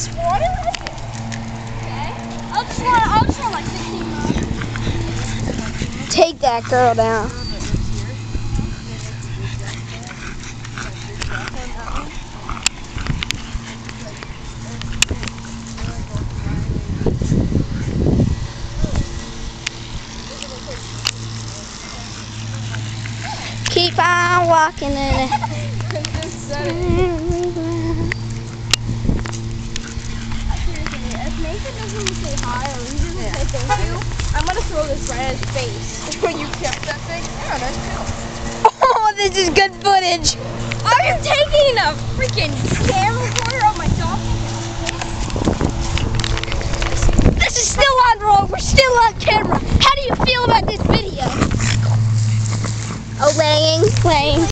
this water? Okay. I'll just run like 15 miles. Take that girl down. Keep on walking in it. If Nathan doesn't say hi or he doesn't say thank you, I'm gonna throw this right at his face. When you kept that thing, yeah, that's cool. Oh, this is good footage. Are you taking a freaking camera recorder on my dog? This is still on roll. We're still on camera. How do you feel about this video? Oh, laying.